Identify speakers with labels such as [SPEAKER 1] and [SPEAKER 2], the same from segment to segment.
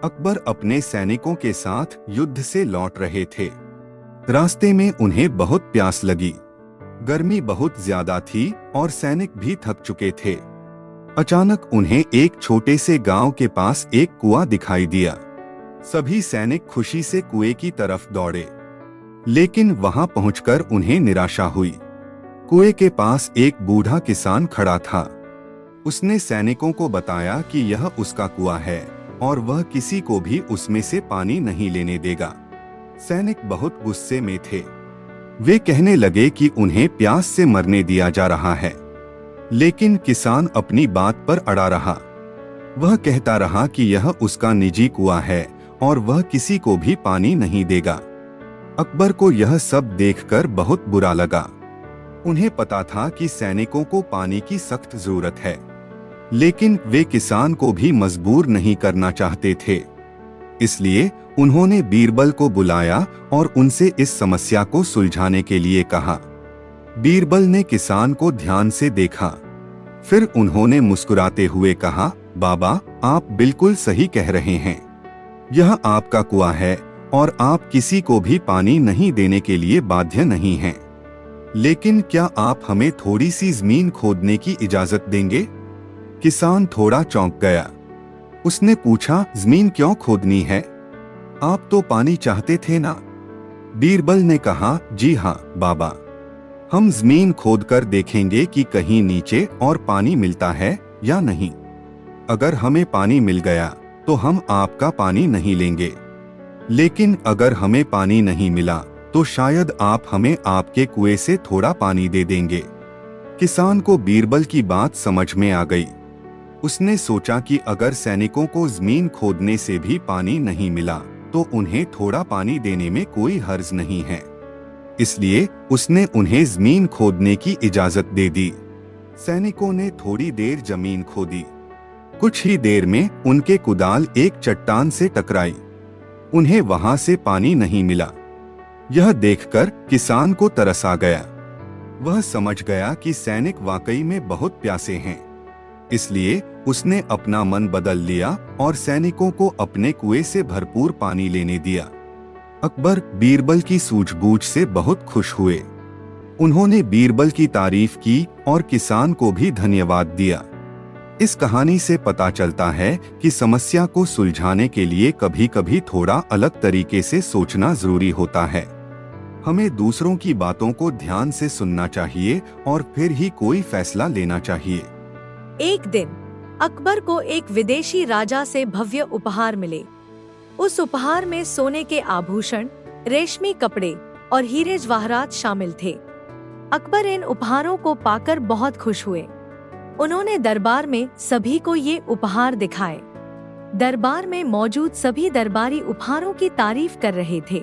[SPEAKER 1] अकबर अपने सैनिकों के साथ युद्ध से लौट रहे थे। रास्ते में उन्हें बहुत प्यास लगी। गर्मी बहुत ज्यादा थी और सैनिक भी थक चुके थे। अचानक उन्हें एक छोटे से गांव के पास एक कुआं दिखाई दिया। सभी सैनिक खुशी से कुएं की तरफ दौड़े, लेकिन वहां पहुंचकर उन्हें निराशा हुई। कुएं के पास एक बूढ़ा किसान खड़ा था। उसने सैनिकों को बताया कि यह उसका कुआं है और वह किसी को भी उसमें से पानी नहीं लेने देगा। सैनिक बहुत गुस्से में थे। वे कहने लगे कि उन्हें प्यास से मरने दिया जा रहा है, लेकिन किसान अपनी बात पर अड़ा रहा। वह कहता रहा कि यह उसका निजी कुआं है और वह किसी को भी पानी नहीं देगा। अकबर को यह सब देखकर बहुत बुरा लगा। उन्हें पता था कि सैनिकों को पानी की सख्त जरूरत है, लेकिन वे किसान को भी मजबूर नहीं करना चाहते थे। इसलिए उन्होंने बीरबल को बुलाया और उनसे इस समस्या को सुलझाने के लिए कहा। बीरबल ने किसान को ध्यान से देखा। फिर उन्होंने मुस्कुराते हुए कहा, बाबा, आप बिल्कुल सही कह रहे हैं। यह आपका कुआं है और आप किसी को भी पानी नहीं देने के लिए बाध्य नहीं हैं। लेकिन क्या आप हमें थोड़ी सी जमीन खोदने की इजाजत देंगे? किसान थोड़ा चौंक गया। उसने पूछा, जमीन क्यों खोदनी है? आप तो पानी चाहते थे ना? बीरबल ने कहा, जी हाँ बाबा, हम जमीन खोदकर देखेंगे कि कहीं नीचे और पानी मिलता है या नहीं। अगर हमें पानी मिल गया तो हम आपका पानी नहीं लेंगे, लेकिन अगर हमें पानी नहीं मिला तो शायद आप हमें आपके कुएं से थोड़ा पानी दे देंगे। किसान को बीरबल की बात समझ में आ गई। उसने सोचा कि अगर सैनिकों को जमीन खोदने से भी पानी नहीं मिला तो उन्हें थोड़ा पानी देने में कोई हर्ज नहीं है। इसलिए उसने उन्हें जमीन खोदने की इजाजत दे दी। सैनिकों ने थोड़ी देर जमीन खोदी। कुछ ही देर में उनके कुदाल एक चट्टान से टकराई। उन्हें वहां से पानी नहीं मिला। यह देखकर किसान को तरस आ गया। वह समझ गया कि सैनिक वाकई में बहुत प्यासे हैं। इसलिए उसने अपना मन बदल लिया और सैनिकों को अपने कुएं से भरपूर पानी लेने दिया। अकबर बीरबल की सूझबूझ से बहुत खुश हुए। उन्होंने बीरबल की तारीफ की और किसान को भी धन्यवाद दिया। इस कहानी से पता चलता है कि समस्या को सुलझाने के लिए कभी कभी थोड़ा अलग तरीके से सोचना जरूरी होता है। हमें दूसरों की बातों को ध्यान से सुनना चाहिए और फिर ही कोई फैसला लेना चाहिए।
[SPEAKER 2] एक दिन अकबर को एक विदेशी राजा से भव्य उपहार मिले। उस उपहार में सोने के आभूषण, रेशमी कपड़े और हीरे जवाहरात शामिल थे। अकबर इन उपहारों को पाकर बहुत खुश हुए। उन्होंने दरबार में सभी को ये उपहार दिखाए। दरबार में मौजूद सभी दरबारी उपहारों की तारीफ कर रहे थे।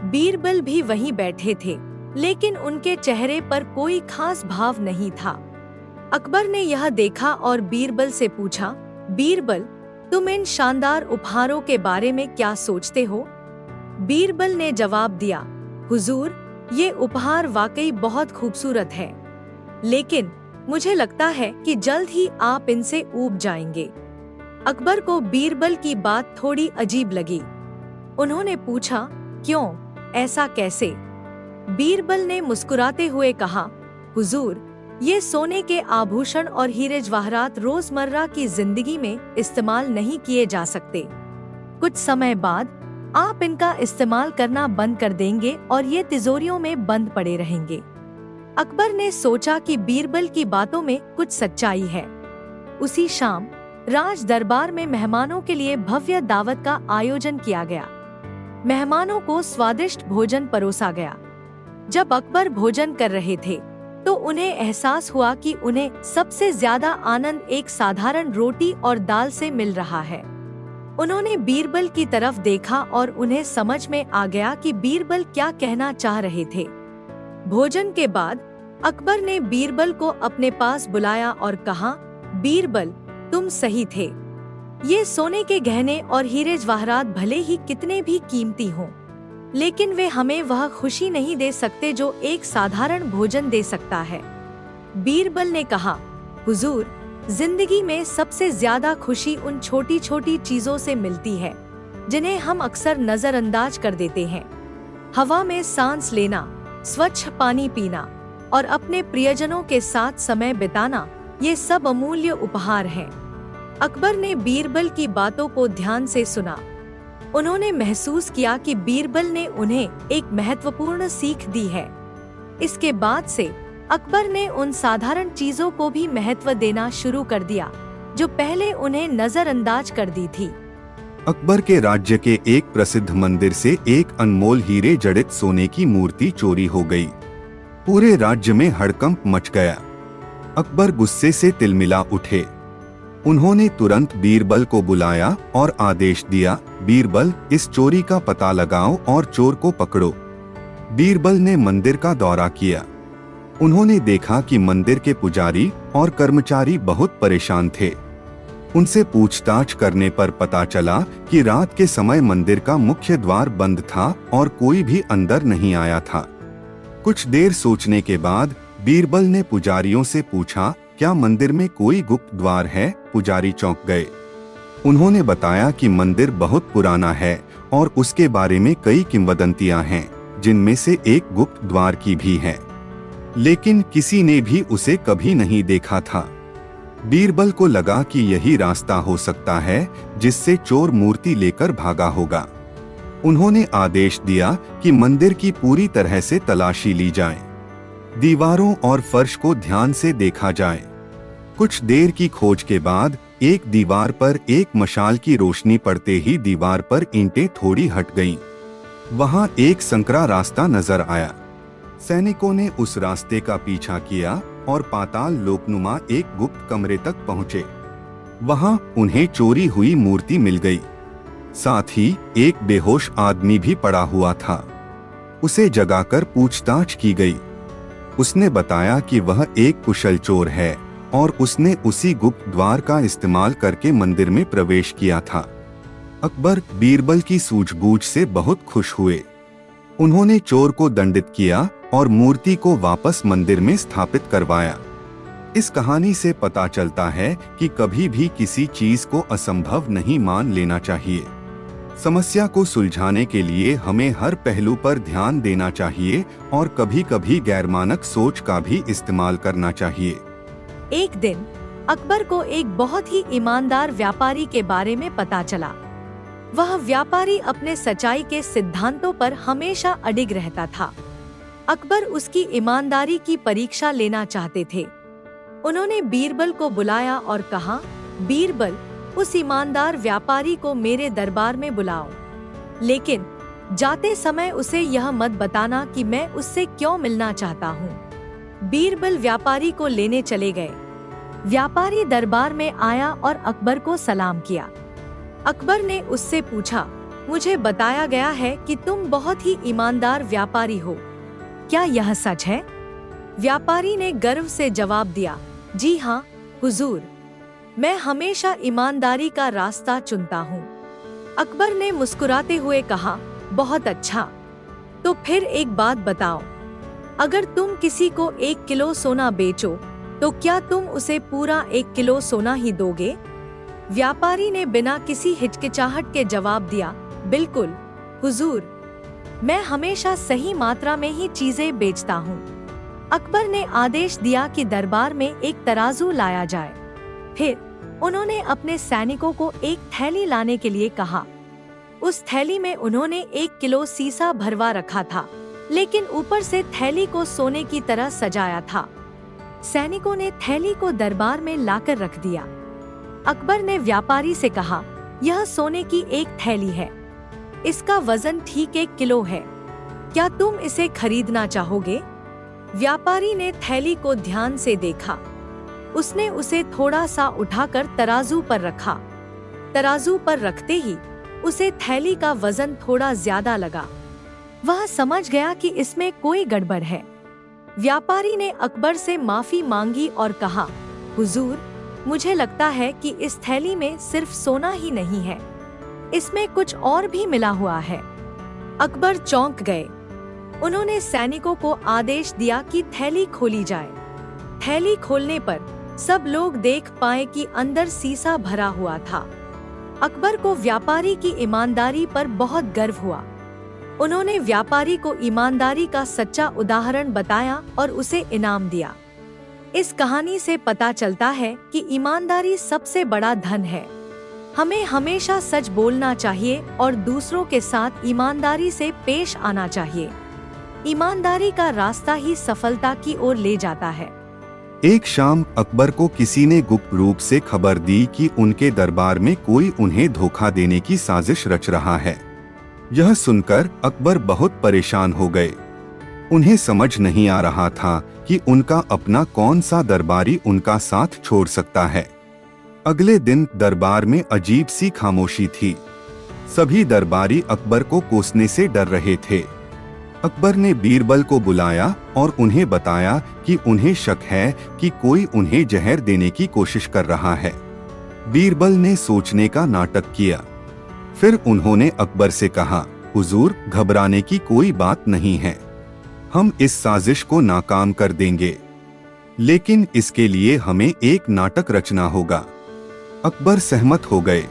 [SPEAKER 2] बीरबल भी वहीं बैठे थे, लेकिन उनके चेहरे पर कोई खास भाव नहीं था। अकबर ने यह देखा और बीरबल से पूछा, बीरबल, तुम इन शानदार उपहारों के बारे में क्या सोचते हो? बीरबल ने जवाब दिया, हुजूर, ये उपहार वाकई बहुत खूबसूरत है, लेकिन मुझे लगता है कि जल्द ही आप इनसे ऊब जाएंगे। अकबर को बीरबल की बात थोड़ी अजीब लगी। उन्होंने पूछा, क्यों, ऐसा कैसे? बीरबल ने मुस्कुराते हुए कहा, हुजूर, ये सोने के आभूषण और हीरे जवाहरात रोजमर्रा की जिंदगी में इस्तेमाल नहीं किए जा सकते। कुछ समय बाद आप इनका इस्तेमाल करना बंद कर देंगे और ये तिजोरियों में बंद पड़े रहेंगे। अकबर ने सोचा कि बीरबल की बातों में कुछ सच्चाई है। उसी शाम राज दरबार में मेहमानों के लिए भव्य दावत का आयोजन किया गया। मेहमानों को स्वादिष्ट भोजन परोसा गया। जब अकबर भोजन कर रहे थे तो उन्हें एहसास हुआ कि उन्हें सबसे ज्यादा आनंद एक साधारण रोटी और दाल से मिल रहा है। उन्होंने बीरबल की तरफ देखा और उन्हें समझ में आ गया कि बीरबल क्या कहना चाह रहे थे। भोजन के बाद अकबर ने बीरबल को अपने पास बुलाया और कहा, बीरबल, तुम सही थे। ये सोने के गहने और हीरे जवाहरात भले ही कितने भी कीमती हों, लेकिन वे हमें वह खुशी नहीं दे सकते जो एक साधारण भोजन दे सकता है। बीरबल ने कहा, हुजूर, जिंदगी में सबसे ज्यादा खुशी उन छोटी छोटी चीजों से मिलती है जिन्हें हम अक्सर नजरअंदाज कर देते हैं। हवा में सांस लेना, स्वच्छ पानी पीना और अपने प्रियजनों के साथ समय बिताना, ये सब अमूल्य उपहार हैं। अकबर ने बीरबल की बातों को ध्यान से सुना। उन्होंने महसूस किया कि बीरबल ने उन्हें एक महत्वपूर्ण सीख दी है। इसके बाद से अकबर ने उन साधारण चीजों को भी महत्व देना शुरू कर दिया जो पहले उन्हें नजरअंदाज कर दी थी।
[SPEAKER 1] अकबर के राज्य के एक प्रसिद्ध मंदिर से एक अनमोल हीरे जड़ित सोने की मूर्ति चोरी हो गई। पूरे राज्य में हड़कंप मच गया। अकबर गुस्से से तिलमिला उठे। उन्होंने तुरंत बीरबल को बुलाया और आदेश दिया, बीरबल, इस चोरी का पता लगाओ और चोर को पकड़ो। बीरबल ने मंदिर का दौरा किया। उन्होंने देखा कि मंदिर के पुजारी और कर्मचारी बहुत परेशान थे। उनसे पूछताछ करने पर पता चला कि रात के समय मंदिर का मुख्य द्वार बंद था और कोई भी अंदर नहीं आया था। कुछ देर सोचने के बाद बीरबल ने पुजारियों से पूछा, क्या मंदिर में कोई गुप्त द्वार है? पुजारी चौंक गए। उन्होंने बताया कि मंदिर बहुत पुराना है और उसके बारे में कई किंवदंतियां हैं, जिनमें से एक गुप्त द्वार की भी है, लेकिन किसी ने भी उसे कभी नहीं देखा था। बीरबल को लगा कि यही रास्ता हो सकता है जिससे चोर मूर्ति लेकर भागा होगा। उन्होंने आदेश दिया कि मंदिर की पूरी तरह से तलाशी ली जाए। दीवारों और फर्श को ध्यान से देखा जाए। कुछ देर की खोज के बाद एक दीवार पर एक मशाल की रोशनी पड़ते ही दीवार पर ईंटें थोड़ी हट गईं। वहां एक संकरा रास्ता नजर आया। सैनिकों ने उस रास्ते का पीछा किया और पाताल लोकनुमा एक गुप्त कमरे तक पहुंचे। वहां उन्हें चोरी हुई मूर्ति मिल गई। साथ ही एक बेहोश आदमी भी पड़ा हुआ था। उसे जगाकर पूछताछ की गई। उसने बताया कि वह एक कुशल चोर है और उसने उसी गुप्त द्वार का इस्तेमाल करके मंदिर में प्रवेश किया था। अकबर बीरबल की सूझबूझ से बहुत खुश हुए। उन्होंने चोर को दंडित किया और मूर्ति को वापस मंदिर में स्थापित करवाया। इस कहानी से पता चलता है कि कभी भी किसी चीज को असंभव नहीं मान लेना चाहिए। समस्या को सुलझाने के लिए हमें हर पहलू पर ध्यान देना चाहिए और कभी-कभी गैरमानक सोच का भी इस्तेमाल करना चाहिए।
[SPEAKER 2] एक दिन अकबर को एक बहुत ही ईमानदार व्यापारी के बारे में पता चला। वह व्यापारी अपने सच्चाई के सिद्धांतों पर हमेशा अडिग रहता था। अकबर उसकी ईमानदारी की परीक्षा लेना चाहते थे। उन्होंने बीरबल को बुलाया और कहा, बीरबल, उस ईमानदार व्यापारी को मेरे दरबार में बुलाओ, लेकिन जाते समय उसे यह मत बताना कि मैं उससे क्यों मिलना चाहता हूँ। बीरबल व्यापारी को लेने चले गए। व्यापारी दरबार में आया और अकबर को सलाम किया। अकबर ने उससे पूछा, मुझे बताया गया है कि तुम बहुत ही ईमानदार व्यापारी हो, क्या यह सच है? व्यापारी ने गर्व से जवाब दिया, जी हाँ हुजूर, मैं हमेशा ईमानदारी का रास्ता चुनता हूँ। अकबर ने मुस्कुराते हुए कहा, बहुत अच्छा, तो फिर एक बात बताओ, अगर तुम किसी को 1 किलो सोना बेचो तो क्या तुम उसे पूरा 1 किलो सोना ही दोगे? व्यापारी ने बिना किसी हिचकिचाहट के जवाब दिया, बिल्कुल हुजूर, मैं हमेशा सही मात्रा में ही चीजें बेचता हूँ। अकबर ने आदेश दिया कि दरबार में एक तराजू लाया जाए। फिर उन्होंने अपने सैनिकों को एक थैली लाने के लिए कहा। उस थैली में उन्होंने 1 किलो सीसा भरवा रखा था, लेकिन ऊपर से थैली को सोने की तरह सजाया था। सैनिकों ने थैली को दरबार में लाकर रख दिया। अकबर ने व्यापारी से कहा, यह सोने की एक थैली है, इसका वजन ठीक 1 किलो है, क्या तुम इसे खरीदना चाहोगे? व्यापारी ने थैली को ध्यान से देखा। उसने उसे थोड़ा सा उठाकर तराजू पर रखा। तराजू पर रखते ही उसे थैली का वजन थोड़ा ज्यादा लगा। वह समझ गया कि इसमें कोई गड़बड़ है। व्यापारी ने अकबर से माफी मांगी और कहा, हुजूर, मुझे लगता है कि इस थैली में सिर्फ सोना ही नहीं है, इसमें कुछ और भी मिला हुआ है। अकबर चौंक गए। उन्होंने सैनिकों को आदेश दिया कि थैली खोली जाए। थैली खोलने पर सब लोग देख पाए कि अंदर सीसा भरा हुआ था। अकबर को व्यापारी की ईमानदारी पर बहुत गर्व हुआ। उन्होंने व्यापारी को ईमानदारी का सच्चा उदाहरण बताया और उसे इनाम दिया। इस कहानी से पता चलता है कि ईमानदारी सबसे बड़ा धन है। हमें हमेशा सच बोलना चाहिए और दूसरों के साथ ईमानदारी से पेश आना चाहिए। ईमानदारी का रास्ता ही सफलता की ओर ले जाता है।
[SPEAKER 1] एक शाम अकबर को किसी ने गुप्त रूप से खबर दी कि उनके दरबार में कोई उन्हें धोखा देने की साजिश रच रहा है। यह सुनकर अकबर बहुत परेशान हो गए। उन्हें समझ नहीं आ रहा था कि उनका अपना कौन सा दरबारी उनका साथ छोड़ सकता है। अगले दिन दरबार में अजीब सी खामोशी थी। सभी दरबारी अकबर को कोसने से डर रहे थे। अकबर ने बीरबल को बुलाया और उन्हें बताया कि उन्हें शक है कि कोई उन्हें जहर देने की कोशिश कर रहा है। बीरबल ने सोचने का नाटक किया। फिर उन्होंने अकबर से कहा, हुजूर, घबराने की कोई बात नहीं है। हम इस साजिश को नाकाम कर देंगे, लेकिन इसके लिए हमें एक नाटक रचना होगा। अकबर सहमत हो गए।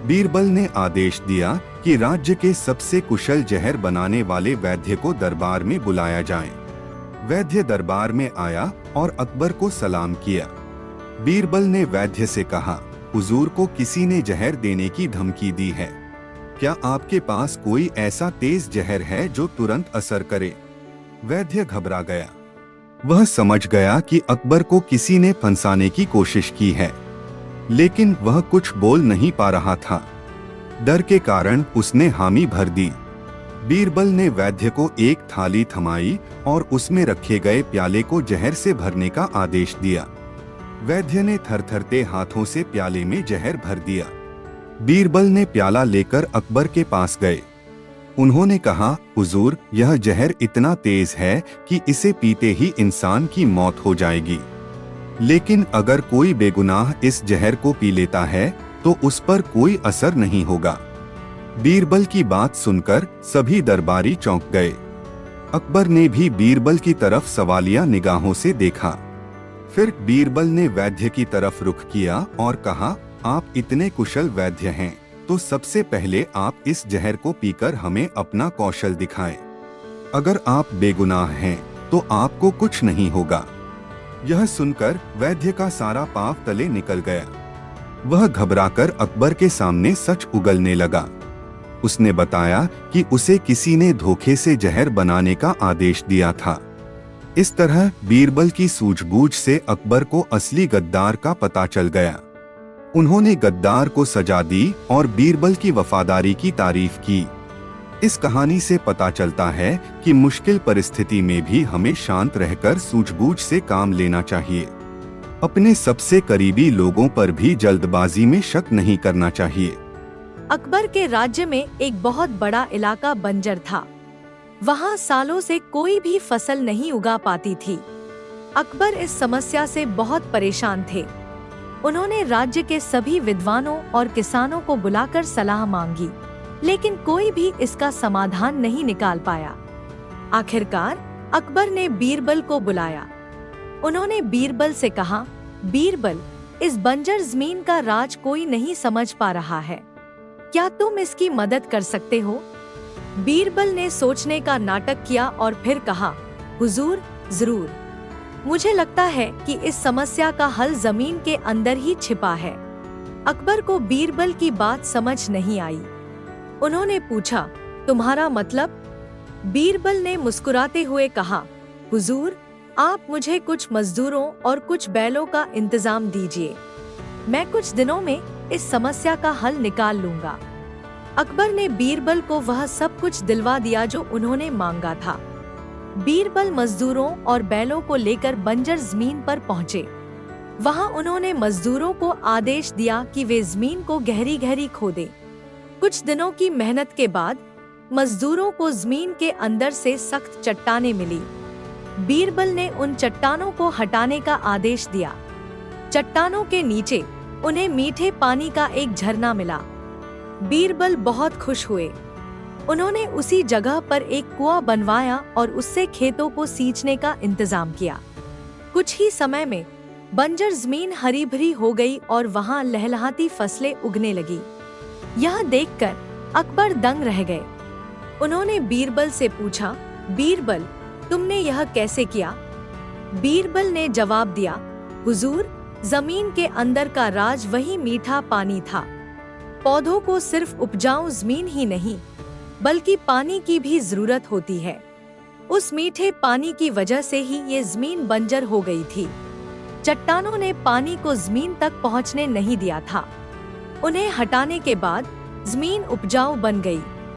[SPEAKER 1] बीरबल ने आदेश दिया कि राज्य के सबसे कुशल जहर बनाने वाले वैद्य को दरबार में बुलाया जाए। वैद्य दरबार में आया और अकबर को सलाम किया। बीरबल ने वैद्य से कहा, हुजूर को किसी ने जहर देने की धमकी दी है। क्या आपके पास कोई ऐसा तेज जहर है जो तुरंत असर करे? वैद्य घबरा गया। वह समझ गया कि अकबर को किसी ने फंसाने की कोशिश की है, लेकिन वह कुछ बोल नहीं पा रहा था। डर के कारण उसने हामी भर दी। बीरबल ने वैद्य को एक थाली थमाई और उसमें रखे गए प्याले को जहर से भरने का आदेश दिया। वैद्य ने थरथरते हाथों से प्याले में जहर भर दिया। बीरबल ने प्याला लेकर अकबर के पास गए। उन्होंने कहा, हुजूर, यह जहर इतना तेज है कि इसे पीते ही इंसान की मौत हो जाएगी। लेकिन अगर कोई बेगुनाह इस जहर को पी लेता है तो उस पर कोई असर नहीं होगा। बीरबल की बात सुनकर सभी दरबारी चौंक गए। अकबर ने भी बीरबल की तरफ सवालिया निगाहों से देखा। फिर बीरबल ने वैद्य की तरफ रुख किया और कहा, आप इतने कुशल वैद्य हैं, तो सबसे पहले आप इस जहर को पीकर हमें अपना कौशल दिखाएं। अगर आप बेगुनाह हैं तो आपको कुछ नहीं होगा। यह सुनकर वैद्य का सारा पाप तले निकल गया। वह घबराकर अकबर के सामने सच उगलने लगा। उसने बताया कि उसे किसी ने धोखे से जहर बनाने का आदेश दिया था। इस तरह बीरबल की सूझबूझ से अकबर को असली गद्दार का पता चल गया। उन्होंने गद्दार को सजा दी और बीरबल की वफादारी की तारीफ की। इस कहानी से पता चलता है कि मुश्किल परिस्थिति में भी हमें शांत रहकर सूझबूझ से काम लेना चाहिए। अपने सबसे करीबी लोगों पर भी जल्दबाजी में शक नहीं करना चाहिए।
[SPEAKER 2] अकबर के राज्य में एक बहुत बड़ा इलाका बंजर था। वहाँ सालों से कोई भी फसल नहीं उगा पाती थी। अकबर इस समस्या से बहुत परेशान थे। उन्होंने राज्य के सभी विद्वानों और किसानों को बुलाकर सलाह मांगी, लेकिन कोई भी इसका समाधान नहीं निकाल पाया। आखिरकार अकबर ने बीरबल को बुलाया। उन्होंने बीरबल से कहा, बीरबल, इस बंजर जमीन का राज कोई नहीं समझ पा रहा है। क्या तुम इसकी मदद कर सकते हो? बीरबल ने सोचने का नाटक किया और फिर कहा, हुजूर, जरूर। मुझे लगता है कि इस समस्या का हल जमीन के अंदर ही छिपा है। अकबर को बीरबल की बात समझ नहीं आई। उन्होंने पूछा, तुम्हारा मतलब? बीरबल ने मुस्कुराते हुए कहा, हुजूर, आप मुझे कुछ मजदूरों और कुछ बैलों का इंतजाम दीजिए। मैं कुछ दिनों में इस समस्या का हल निकाल लूंगा। अकबर ने बीरबल को वह सब कुछ दिलवा दिया जो उन्होंने मांगा था। बीरबल मजदूरों और बैलों को लेकर बंजर जमीन पर पहुंचे। वहां उन्होंने मजदूरों को आदेश दिया कि वे जमीन को गहरी गहरी खोदें। कुछ दिनों की मेहनत के बाद मजदूरों को जमीन के अंदर से सख्त चट्टानें मिली। बीरबल ने उन चट्टानों को हटाने का आदेश दिया। चट्टानों के नीचे उन्हें मीठे पानी का एक झरना मिला। बीरबल बहुत खुश हुए। उन्होंने उसी जगह पर एक कुआं बनवाया और उससे खेतों को सींचने का इंतजाम किया। कुछ ही समय में बंजर जमीन हरी भरी हो गई और वहां लहलहाती फसलें उगने लगी। यह देखकर अकबर दंग रह गए। उन्होंने बीरबल से पूछा, बीरबल, तुमने यह कैसे किया? बीरबल ने जवाब दिया, हुजूर, जमीन के अंदर का राज वही मीठा पानी था। पौधों को सिर्फ उपजाऊ जमीन ही नहीं, बल्कि पानी की भी जरूरत होती है। उस मीठे पानी की वजह से ही ये जमीन बंजर हो गई थी। चट्टानों ने पानी को जमीन तक पहुंचने नहीं दिया था। उन्हें हटाने के बाद जमीन उपजाऊ बन गई।